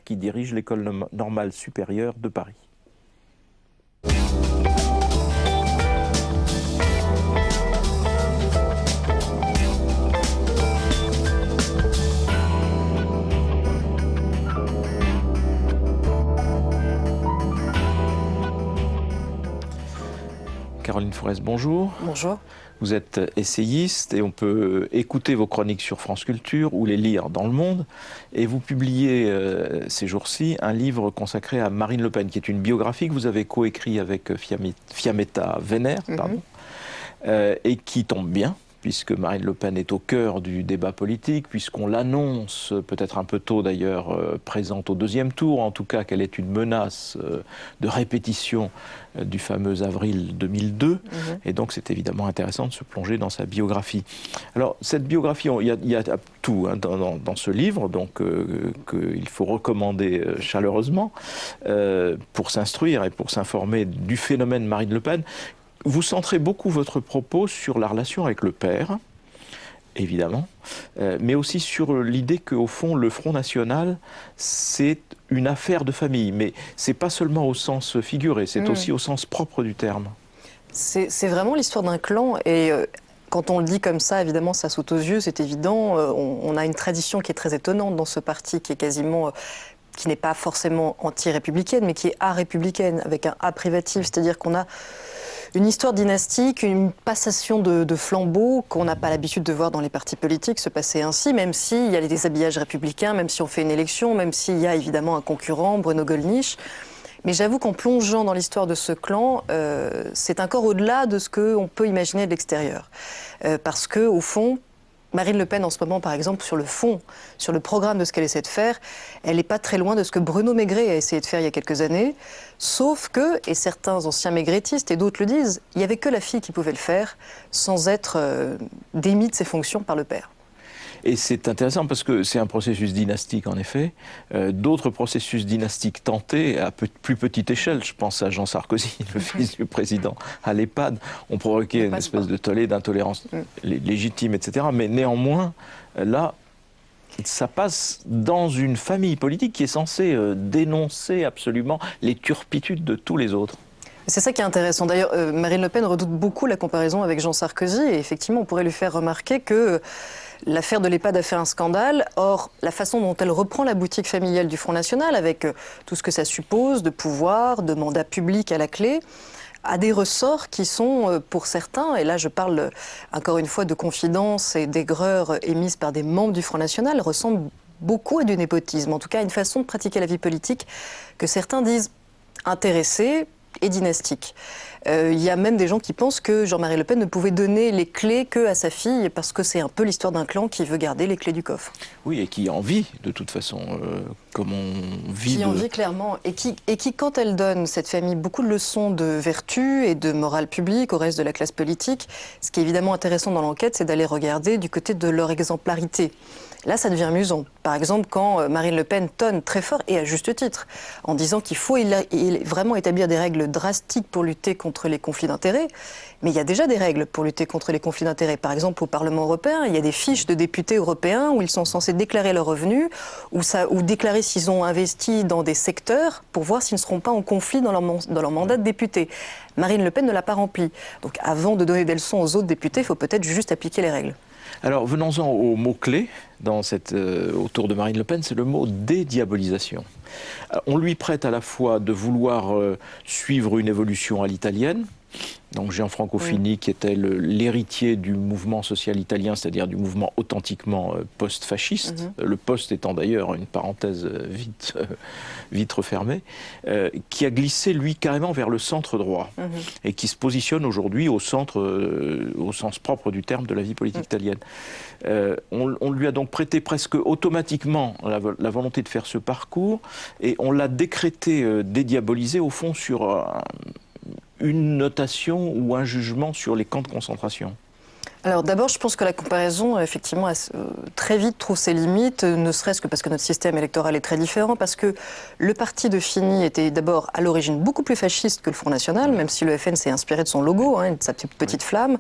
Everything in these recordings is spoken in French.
qui dirige l'École normale supérieure de Paris. Caroline Forest, bonjour. Bonjour. Vous êtes essayiste et on peut écouter vos chroniques sur France Culture ou les lire dans Le Monde. Et vous publiez ces jours-ci un livre consacré à Marine Le Pen, qui est une biographie que vous avez coécrit avec Fiametta Wener, et qui tombe bien, puisque Marine Le Pen est au cœur du débat politique, puisqu'on l'annonce, peut-être un peu tôt d'ailleurs, présente au deuxième tour, en tout cas qu'elle est une menace de répétition du fameux avril 2002. Et donc c'est évidemment intéressant de se plonger dans sa biographie. Alors cette biographie, il y a tout dans ce livre, donc qu'il faut recommander chaleureusement pour s'instruire et pour s'informer du phénomène Marine Le Pen. Vous centrez beaucoup votre propos sur la relation avec le père, évidemment, mais aussi sur l'idée qu'au fond, le Front National, c'est une affaire de famille. Mais ce n'est pas seulement au sens figuré, c'est aussi au sens propre du terme. C'est vraiment l'histoire d'un clan et quand on le dit comme ça, évidemment, ça saute aux yeux, c'est évident. On a une tradition qui est très étonnante dans ce parti, qui est quasiment... qui n'est pas forcément anti-républicaine, mais qui est a-républicaine, avec un A privatif, c'est-à-dire qu'on a une histoire dynastique, une passation de flambeaux qu'on n'a pas l'habitude de voir dans les partis politiques se passer ainsi, même s'il y a les déshabillages républicains, même si on fait une élection, même s'il y a évidemment un concurrent, Bruno Gollnisch. Mais j'avoue qu'en plongeant dans l'histoire de ce clan, c'est encore au-delà de ce qu'on peut imaginer de l'extérieur. Parce qu'au fond, Marine Le Pen, en ce moment, par exemple, sur le fond, sur le programme de ce qu'elle essaie de faire, elle n'est pas très loin de ce que Bruno Maigret a essayé de faire il y a quelques années. Sauf que, et certains anciens maigretistes et d'autres le disent, il n'y avait que la fille qui pouvait le faire sans être démis de ses fonctions par le père. Et c'est intéressant parce que c'est un processus dynastique, en effet. D'autres processus dynastiques tentés à plus petite échelle, je pense à Jean Sarkozy, le fils du président, à l'EHPAD, ont provoqué une espèce de tollé d'intolérance légitime, etc. Mais néanmoins, là, ça passe dans une famille politique qui est censée dénoncer absolument les turpitudes de tous les autres. C'est ça qui est intéressant. D'ailleurs, Marine Le Pen redoute beaucoup la comparaison avec Jean Sarkozy. Et effectivement, on pourrait lui faire remarquer que l'affaire de l'EHPAD a fait un scandale. Or, la façon dont elle reprend la boutique familiale du Front National, avec tout ce que ça suppose de pouvoir, de mandat public à la clé, a des ressorts qui sont, pour certains, et là je parle encore une fois de confidences et d'aigreurs émises par des membres du Front National, ressemblent beaucoup à du népotisme. En tout cas, à une façon de pratiquer la vie politique que certains disent intéressée et dynastique. Il y a même des gens qui pensent que Jean-Marie Le Pen ne pouvait donner les clés qu'à sa fille parce que c'est un peu l'histoire d'un clan qui veut garder les clés du coffre. Oui, et qui en vit de toute façon, comme on vit. Qui en vit clairement, et qui, quand elle donne, cette famille, beaucoup de leçons de vertu et de morale publique au reste de la classe politique, ce qui est évidemment intéressant dans l'enquête, c'est d'aller regarder du côté de leur exemplarité. Là, ça devient amusant. Par exemple, quand Marine Le Pen tonne très fort, et à juste titre, en disant qu'il faut vraiment établir des règles drastiques pour lutter contre les conflits d'intérêts, mais il y a déjà des règles pour lutter contre les conflits d'intérêts. Par exemple, au Parlement européen, il y a des fiches de députés européens où ils sont censés déclarer leurs revenus, ou déclarer s'ils ont investi dans des secteurs pour voir s'ils ne seront pas en conflit dans leur mandat de député. Marine Le Pen ne l'a pas rempli. Donc avant de donner des leçons aux autres députés, il faut peut-être juste appliquer les règles. Alors, venons-en au mot-clé autour de Marine Le Pen, c'est le mot dédiabolisation. On lui prête à la fois de vouloir suivre une évolution à l'italienne, donc Gianfranco Fini, qui était l'héritier du mouvement social italien, c'est-à-dire du mouvement authentiquement post-fasciste, le post étant d'ailleurs une parenthèse vite refermée, qui a glissé, lui, carrément vers le centre droit, et qui se positionne aujourd'hui au centre, au sens propre du terme, de la vie politique italienne. On lui a donc prêté presque automatiquement la volonté de faire ce parcours, et on l'a décrété dédiabolisé, au fond, sur une notation ou un jugement sur les camps de concentration. Alors d'abord, je pense que la comparaison, effectivement, très vite trouve ses limites, ne serait-ce que parce que notre système électoral est très différent, parce que le parti de Fini était d'abord à l'origine beaucoup plus fasciste que le Front National, même si le FN s'est inspiré de son logo, de sa petite flamme,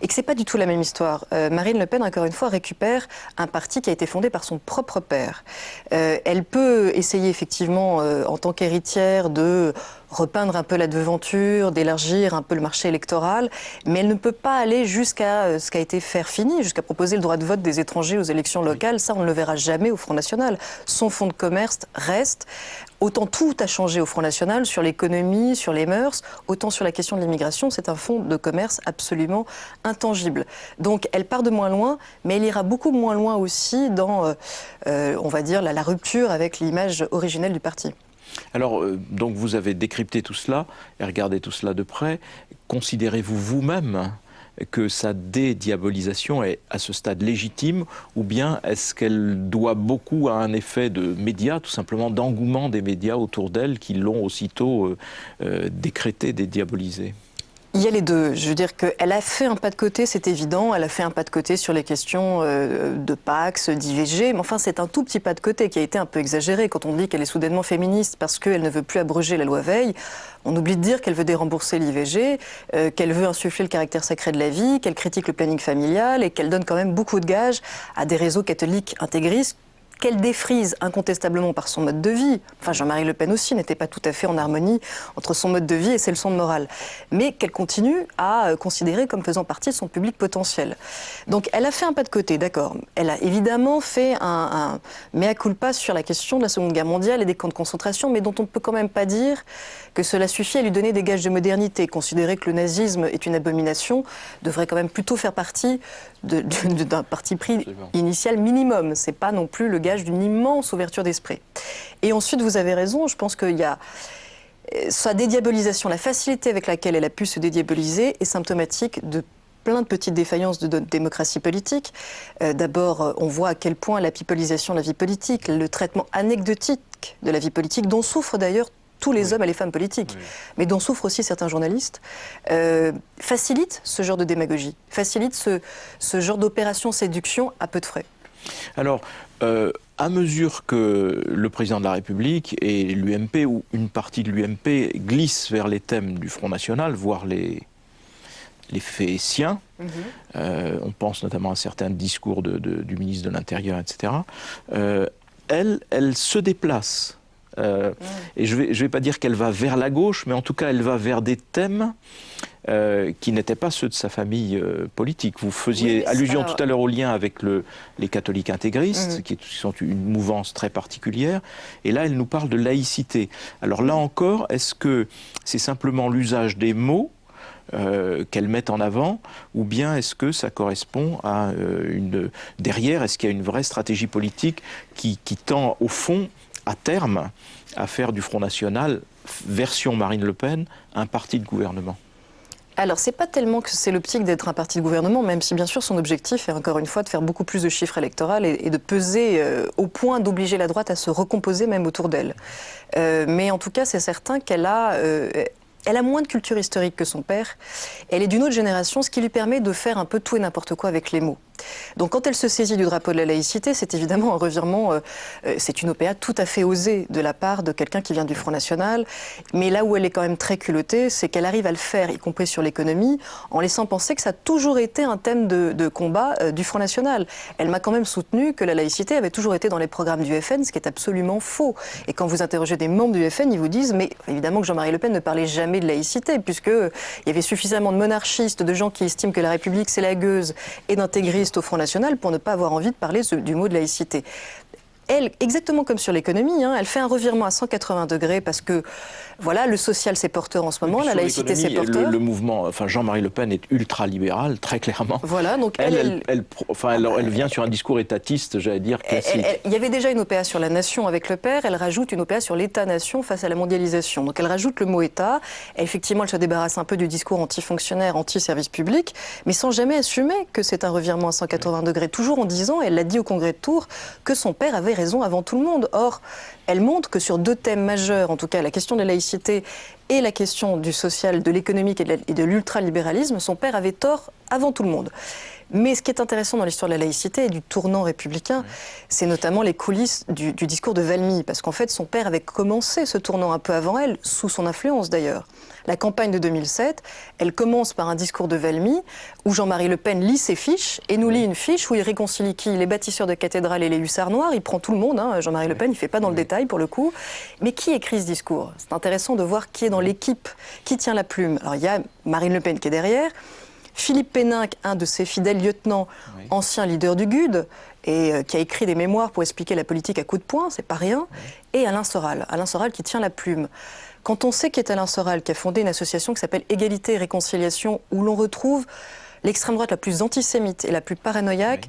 et que c'est pas du tout la même histoire. Marine Le Pen, encore une fois, récupère un parti qui a été fondé par son propre père. Elle peut essayer effectivement, en tant qu'héritière, de repeindre un peu la devanture, d'élargir un peu le marché électoral, mais elle ne peut pas aller jusqu'à ce qu'a été faire Fini, jusqu'à proposer le droit de vote des étrangers aux élections locales. Ça, on ne le verra jamais au Front National. Son fonds de commerce reste. Autant tout a changé au Front National sur l'économie, sur les mœurs, autant sur la question de l'immigration, c'est un fonds de commerce absolument intangible. Donc elle part de moins loin, mais elle ira beaucoup moins loin aussi dans, on va dire, la rupture avec l'image originelle du parti. Alors, donc vous avez décrypté tout cela et regardé tout cela de près. Considérez-vous vous-même que sa dédiabolisation est à ce stade légitime, ou bien est-ce qu'elle doit beaucoup à un effet de médias, tout simplement d'engouement des médias autour d'elle qui l'ont aussitôt décrétée, dédiabolisée ? Il y a les deux. Je veux dire qu'elle a fait un pas de côté, c'est évident. Elle a fait un pas de côté sur les questions de Pax, d'IVG. Mais enfin, c'est un tout petit pas de côté qui a été un peu exagéré quand on dit qu'elle est soudainement féministe parce qu'elle ne veut plus abroger la loi Veil. On oublie de dire qu'elle veut dérembourser l'IVG, qu'elle veut insuffler le caractère sacré de la vie, qu'elle critique le planning familial et qu'elle donne quand même beaucoup de gages à des réseaux catholiques intégristes qu'elle défrise incontestablement par son mode de vie. Enfin, Jean-Marie Le Pen aussi n'était pas tout à fait en harmonie entre son mode de vie et ses leçons de morale. Mais qu'elle continue à considérer comme faisant partie de son public potentiel. Donc, elle a fait un pas de côté, d'accord. Elle a évidemment fait un mea culpa sur la question de la Seconde Guerre mondiale et des camps de concentration, mais dont on ne peut quand même pas dire que cela suffit à lui donner des gages de modernité. Considérer que le nazisme est une abomination devrait quand même plutôt faire partie d'un parti pris initial minimum. C'est pas non plus le gage d'une immense ouverture d'esprit. Et ensuite, vous avez raison, je pense qu'il y a sa dédiabolisation, la facilité avec laquelle elle a pu se dédiaboliser est symptomatique de plein de petites défaillances de notre démocratie politique. D'abord, on voit à quel point la pipolisation de la vie politique, le traitement anecdotique de la vie politique, dont souffrent d'ailleurs tous les hommes et les femmes politiques, mais dont souffrent aussi certains journalistes, facilite ce genre de démagogie, facilite ce genre d'opération séduction à peu de frais. Alors, à mesure que le président de la République et l'UMP, ou une partie de l'UMP, glissent vers les thèmes du Front National, voire les faits siens, on pense notamment à certains discours du ministre de l'Intérieur, etc., elle se déplace. Et je vais pas dire qu'elle va vers la gauche, mais en tout cas, elle va vers des thèmes qui n'étaient pas ceux de sa famille politique. Vous faisiez allusion tout à l'heure au lien avec les catholiques intégristes, qui sont une mouvance très particulière. Et là, elle nous parle de laïcité. Alors là encore, est-ce que c'est simplement l'usage des mots qu'elle met en avant, ou bien est-ce que ça correspond à derrière, est-ce qu'il y a une vraie stratégie politique qui tend au fond, à terme, à faire du Front National, version Marine Le Pen, un parti de gouvernement? Alors, c'est pas tellement que c'est l'optique d'être un parti de gouvernement, même si bien sûr son objectif est encore une fois de faire beaucoup plus de chiffres électoraux et de peser au point d'obliger la droite à se recomposer même autour d'elle. Mais en tout cas, c'est certain qu'elle a moins de culture historique que son père. Elle est d'une autre génération, ce qui lui permet de faire un peu tout et n'importe quoi avec les mots. Donc quand elle se saisit du drapeau de la laïcité, c'est évidemment un revirement, c'est une OPA tout à fait osée de la part de quelqu'un qui vient du Front National. Mais là où elle est quand même très culottée, c'est qu'elle arrive à le faire, y compris sur l'économie, en laissant penser que ça a toujours été un thème de combat du Front National. Elle m'a quand même soutenu que la laïcité avait toujours été dans les programmes du FN, ce qui est absolument faux. Et quand vous interrogez des membres du FN, ils vous disent, mais évidemment que Jean-Marie Le Pen ne parlait jamais de laïcité, puisqu'il y avait suffisamment de monarchistes, de gens qui estiment que la République c'est la gueuse, et d'intégristes au Front National pour ne pas avoir envie de parler du mot de laïcité. Elle, exactement comme sur l'économie, elle fait un revirement à 180 degrés parce que, voilà, le social c'est porteur en ce moment, la laïcité c'est porteur. Le mouvement, enfin Jean-Marie Le Pen est ultra-libéral, très clairement. Voilà, donc elle vient sur un discours étatiste, j'allais dire, classique. Il y avait déjà une OPA sur la nation avec le père, elle rajoute une OPA sur l'État-nation face à la mondialisation. Donc elle rajoute le mot État, et effectivement elle se débarrasse un peu du discours anti-fonctionnaire, anti-service public, mais sans jamais assumer que c'est un revirement à 180 degrés, toujours en disant, elle l'a dit au Congrès de Tours, que son père avait raison avant tout le monde. Or, elle montre que sur deux thèmes majeurs, en tout cas la question de la laïcité et la question du social, de l'économique et de l'ultralibéralisme, son père avait tort avant tout le monde. Mais ce qui est intéressant dans l'histoire de la laïcité et du tournant républicain, c'est notamment les coulisses du discours de Valmy, parce qu'en fait, son père avait commencé ce tournant un peu avant elle, sous son influence d'ailleurs. La campagne de 2007, elle commence par un discours de Valmy, où Jean-Marie Le Pen lit ses fiches, et nous lit une fiche où il réconcilie qui? Les bâtisseurs de cathédrales et les hussards noirs, il prend tout le monde, hein. Jean-Marie Le Pen, il ne fait pas dans le détail pour le coup. Mais qui écrit ce discours? C'est intéressant de voir qui est dans l'équipe, qui tient la plume. Alors il y a Marine Le Pen qui est derrière, Philippe Péninck, un de ses fidèles lieutenants, ancien leader du GUD, et qui a écrit des mémoires pour expliquer la politique à coups de poing, c'est pas rien, et Alain Soral qui tient la plume. Quand on sait qui est Alain Soral, qui a fondé une association qui s'appelle Égalité et Réconciliation, où l'on retrouve l'extrême droite la plus antisémite et la plus paranoïaque,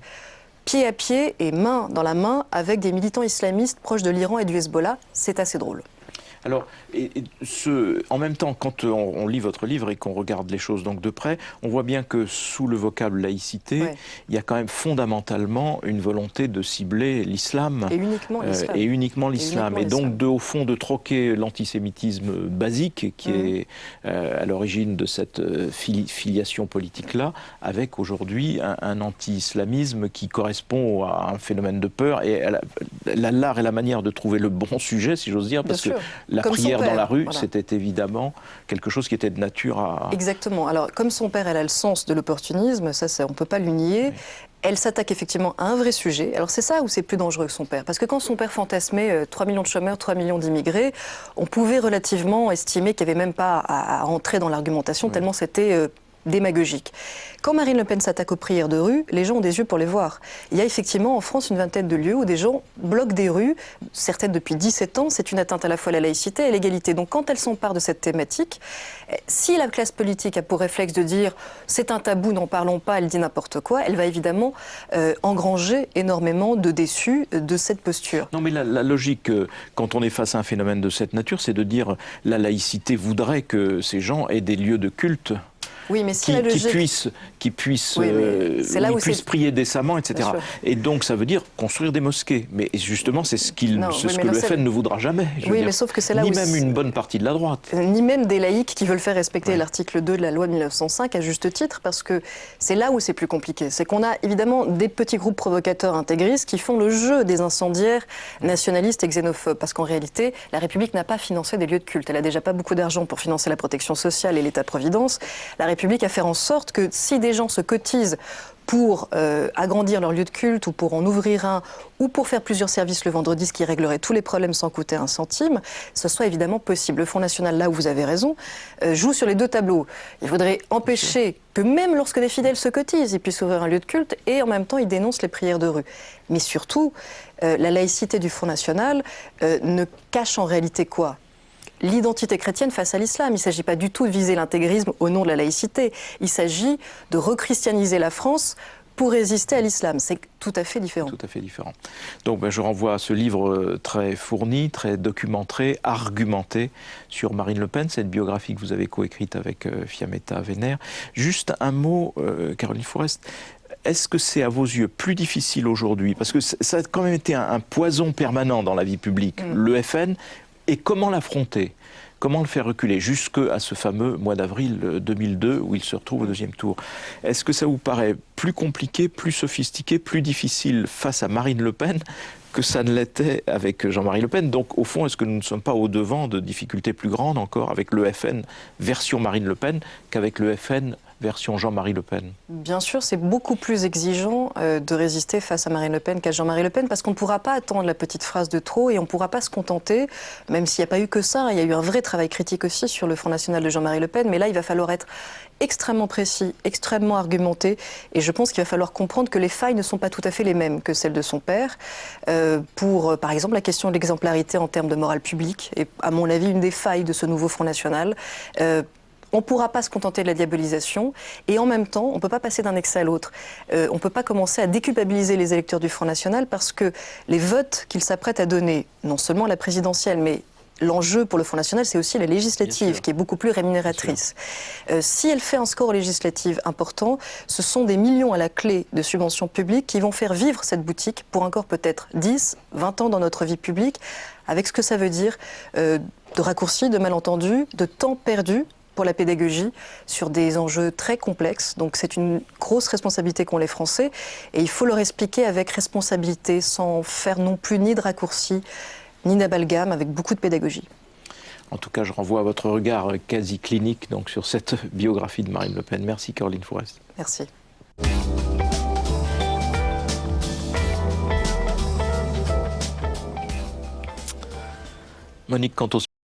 pied à pied et main dans la main avec des militants islamistes proches de l'Iran et du Hezbollah, c'est assez drôle. Alors, en même temps, quand on lit votre livre et qu'on regarde les choses donc de près, on voit bien que sous le vocable laïcité, il y a quand même fondamentalement une volonté de cibler l'islam. Et uniquement l'islam. Et uniquement l'islam. Et donc, au fond, de troquer l'antisémitisme basique, qui est à l'origine de cette filiation politique-là, avec aujourd'hui un anti-islamisme qui correspond à un phénomène de peur et à l'art et la manière de trouver le bon sujet, si j'ose dire, parce que la prière dans la rue, c'était évidemment quelque chose qui était de nature à... Exactement. Alors, comme son père, elle a le sens de l'opportunisme, ça on ne peut pas lui nier. Elle s'attaque effectivement à un vrai sujet. Alors c'est ça où c'est plus dangereux que son père. Parce que quand son père fantasmait 3 millions de chômeurs, 3 millions d'immigrés, on pouvait relativement estimer qu'il n'y avait même pas à entrer dans l'argumentation, tellement c'était... démagogique. Quand Marine Le Pen s'attaque aux prières de rue, les gens ont des yeux pour les voir. Il y a effectivement en France une vingtaine de lieux où des gens bloquent des rues, certaines depuis 17 ans, c'est une atteinte à la fois à la laïcité et à l'égalité. Donc quand elle s'empare de cette thématique, si la classe politique a pour réflexe de dire c'est un tabou, n'en parlons pas, elle dit n'importe quoi, elle va évidemment engranger énormément de déçus de cette posture. Non mais la logique, quand on est face à un phénomène de cette nature, c'est de dire la laïcité voudrait que ces gens aient des lieux de culte. Oui, mais si qui puissent prier décemment, etc. Et donc, ça veut dire construire des mosquées. Mais justement, c'est ce que le FN ne voudra jamais. Mais sauf que c'est là ni même une bonne partie de la droite. Ni même des laïcs qui veulent faire respecter l'article 2 de la loi de 1905, à juste titre, parce que c'est là où c'est plus compliqué. C'est qu'on a évidemment des petits groupes provocateurs intégristes qui font le jeu des incendiaires nationalistes et xénophobes. Parce qu'en réalité, la République n'a pas financé des lieux de culte. Elle a déjà pas beaucoup d'argent pour financer la protection sociale et l'État-providence. La République a fait en sorte que si des gens se cotisent pour agrandir leur lieu de culte ou pour en ouvrir un ou pour faire plusieurs services le vendredi, ce qui réglerait tous les problèmes sans coûter un centime, ce soit évidemment possible. Le Front National, là où vous avez raison, joue sur les deux tableaux. Il faudrait empêcher que même lorsque des fidèles se cotisent, ils puissent ouvrir un lieu de culte et en même temps ils dénoncent les prières de rue. Mais surtout, la laïcité du Front National ne cache en réalité quoi ? L'identité chrétienne face à l'islam. Il ne s'agit pas du tout de viser l'intégrisme au nom de la laïcité. Il s'agit de rechristianiser la France pour résister à l'islam. C'est tout à fait différent. Tout à fait différent. Donc je renvoie à ce livre très fourni, très documenté, argumenté sur Marine Le Pen, cette biographie que vous avez coécrite avec Fiammetta Wener. Juste un mot, Caroline Fourest. Est-ce que c'est à vos yeux plus difficile aujourd'hui? Parce que ça a quand même été un poison permanent dans la vie publique, le FN. Et comment l'affronter? Comment le faire reculer jusqu'à ce fameux mois d'avril 2002 où il se retrouve au deuxième tour? Est-ce que ça vous paraît plus compliqué, plus sophistiqué, plus difficile face à Marine Le Pen que ça ne l'était avec Jean-Marie Le Pen? Donc au fond, est-ce que nous ne sommes pas au-devant de difficultés plus grandes encore avec le FN version Marine Le Pen qu'avec le FN version Jean-Marie Le Pen? Bien sûr, c'est beaucoup plus exigeant de résister face à Marine Le Pen qu'à Jean-Marie Le Pen, parce qu'on ne pourra pas attendre la petite phrase de trop et on ne pourra pas se contenter, même s'il n'y a pas eu que ça, il y a eu un vrai travail critique aussi sur le Front National de Jean-Marie Le Pen, mais là il va falloir être extrêmement précis, extrêmement argumenté, et je pense qu'il va falloir comprendre que les failles ne sont pas tout à fait les mêmes que celles de son père, pour par exemple la question de l'exemplarité en termes de morale publique, et à mon avis une des failles de ce nouveau Front National. On ne pourra pas se contenter de la diabolisation et en même temps, on ne peut pas passer d'un excès à l'autre. On ne peut pas commencer à déculpabiliser les électeurs du Front National parce que les votes qu'ils s'apprêtent à donner, non seulement à la présidentielle, mais l'enjeu pour le Front National, c'est aussi la législative, qui est beaucoup plus rémunératrice. Si elle fait un score législatif important, ce sont des millions à la clé de subventions publiques qui vont faire vivre cette boutique pour encore peut-être 10, 20 ans dans notre vie publique, avec ce que ça veut dire de raccourcis, de malentendus, de temps perdu, pour la pédagogie sur des enjeux très complexes. Donc c'est une grosse responsabilité qu'ont les Français et il faut leur expliquer avec responsabilité, sans faire non plus ni de raccourcis, ni d'amalgame, avec beaucoup de pédagogie. En tout cas, je renvoie à votre regard quasi clinique donc, sur cette biographie de Marine Le Pen. Merci Caroline Fourest. Merci. Monique Cantos.